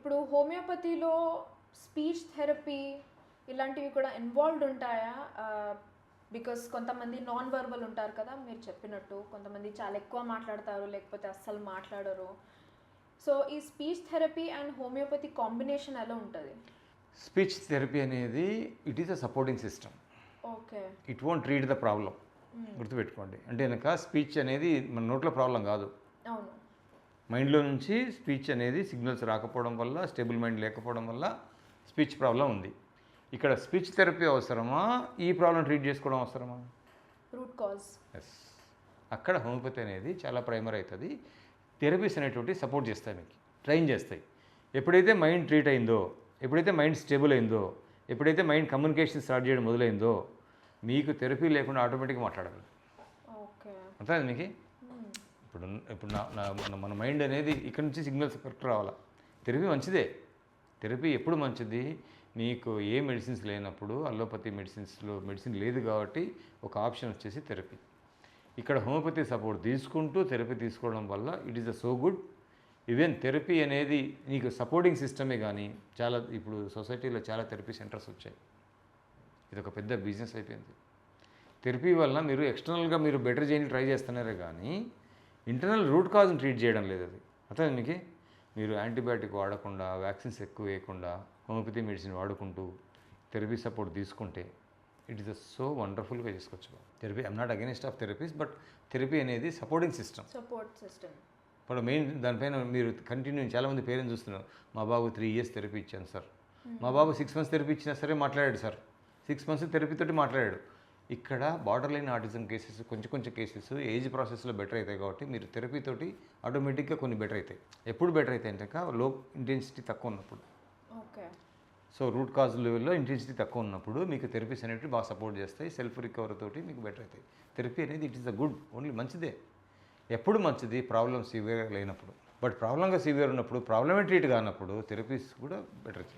ఇప్పుడు హోమియోపతిలో speech therapy ఇలాంటివి కూడా ఇన్వాల్వ్డ్ ఉంటాయా? బికాస్ కొంతమంది నాన్ వర్బల్ ఉంటారు కదా, మీరు చెప్పినట్టు కొంతమంది చాలా ఎక్కువ మాట్లాడతారు, లేకపోతే అస్సలు మాట్లాడరు. సో ఈ speech therapy and homeopathy combination ఎలా ఉంటుంది? స్పీచ్ థెరపీ అనేది it is a supporting system. Okay. It won't treat the problem. గుర్తుపెట్టుకోండి. అంటే కనుక స్పీచ్ అనేది మన నోట్లో ప్రాబ్లం కాదు. అవును. మైండ్లో నుంచి స్పీచ్ అనేది సిగ్నల్స్ రాకపోవడం వల్ల, స్టేబుల్ మైండ్ లేకపోవడం వల్ల స్పీచ్ ప్రాబ్లం ఉంది. ఇక్కడ స్పీచ్ థెరపీ అవసరమా, ఈ ప్రాబ్లం ట్రీట్ చేసుకోవడం అవసరమా? Root cause. ఎస్. అక్కడ హోమియోపతి అనేది చాలా ప్రైమరీ అవుతుంది. థెరపీస్ అనేటువంటి సపోర్ట్ చేస్తాయి, మీకు ట్రైన్ చేస్తాయి. ఎప్పుడైతే మైండ్ ట్రీట్ అయిందో, ఎప్పుడైతే మైండ్ స్టేబుల్ అయిందో, ఎప్పుడైతే మైండ్ కమ్యూనికేషన్ స్టార్ట్ చేయడం మొదలైందో, మీకు థెరపీ లేకుండా ఆటోమేటిక్గా మాట్లాడగలరు. ఓకే. అంతే మీకు. ఇప్పుడు ఇప్పుడు మన మైండ్ అనేది ఇక్కడ నుంచి సిగ్నల్స్ కరెక్ట్ రావాలా. థెరపీ మంచిదే. థెరపీ ఎప్పుడు మంచిది? మీకు ఏ మెడిసిన్స్ లేనప్పుడు, అల్లోపతి మెడిసిన్ లేదు కాబట్టి ఒక ఆప్షన్ వచ్చేసి థెరపీ. ఇక్కడ హోమియోపతి సపోర్ట్ తీసుకుంటూ థెరపీ తీసుకోవడం వల్ల it is a so good. Even therapy అనేది నీకు సపోర్టింగ్ సిస్టమే. కానీ చాలా ఇప్పుడు సొసైటీలో చాలా థెరపీ సెంటర్స్ వచ్చాయి. ఇది ఒక పెద్ద బిజినెస్ అయిపోయింది. థెరపీ వల్ల మీరు ఎక్స్టర్నల్గా మీరు బెటర్ చేయడానికి ట్రై చేస్తున్నారే కానీ ఇంటర్నల్ రూట్ కాజ్ని ట్రీట్ చేయడం లేదు. అది అర్థం మీకు. మీరు యాంటీబయాటిక్ వాడకుండా, వ్యాక్సిన్స్ ఎక్కువ వేయకుండా, హోమియోపతి మెడిసిన్ వాడుకుంటూ థెరపీ సపోర్ట్ తీసుకుంటే ఇట్ ఈస్ సో వండర్ఫుల్గా చేసుకోవచ్చు therapy. I'm not against of therapies, but therapy అనేది సపోర్ట్ సిస్టమ్. ఇప్పుడు మెయిన్ దానిపైన మీరు కంటిన్యూ చాలామంది పేరెంట్స్ చూస్తున్నారు. మా బాబు 3 years థెరపీ ఇచ్చాను సార్, మా బాబు 6 months థెరపీ ఇచ్చినా సరే మాట్లాడాడు సార్, 6 months థెరపీతోటి మాట్లాడాడు. ఇక్కడ బార్డర్ లైన్ ఆటిజం కేసెస్, కొంచెం కేసెస్ ఏజ్ ప్రాసెస్లో బెటర్ అవుతాయి కాబట్టి మీరు థెరపీతోటి ఆటోమేటిక్గా కొన్ని బెటర్ అవుతాయి. ఎప్పుడు బెటర్ అవుతాయి అంటే లో ఇంటెన్సిటీ తక్కువ ఉన్నప్పుడు. ఓకే. సో రూట్ కాజ్ లెవెల్లో ఇంటెన్సిటీ తక్కువ ఉన్నప్పుడు మీకు థెరపీస్ అనేవి బాగా సపోర్ట్ చేస్తాయి. సెల్ఫ్ రికవరీ తోటి మీకు బెటర్ అవుతాయి. థెరపీ అనేది it is a good, only మంచిదే. ఎప్పుడు మంచిది? ప్రాబ్లం సివియర్ లేనప్పుడు. బట్ ప్రాబ్లంగా సివియర్ ఉన్నప్పుడు, ప్రాబ్లమే ట్రీట్ కానప్పుడు థెరపీస్ కూడా బెటర్.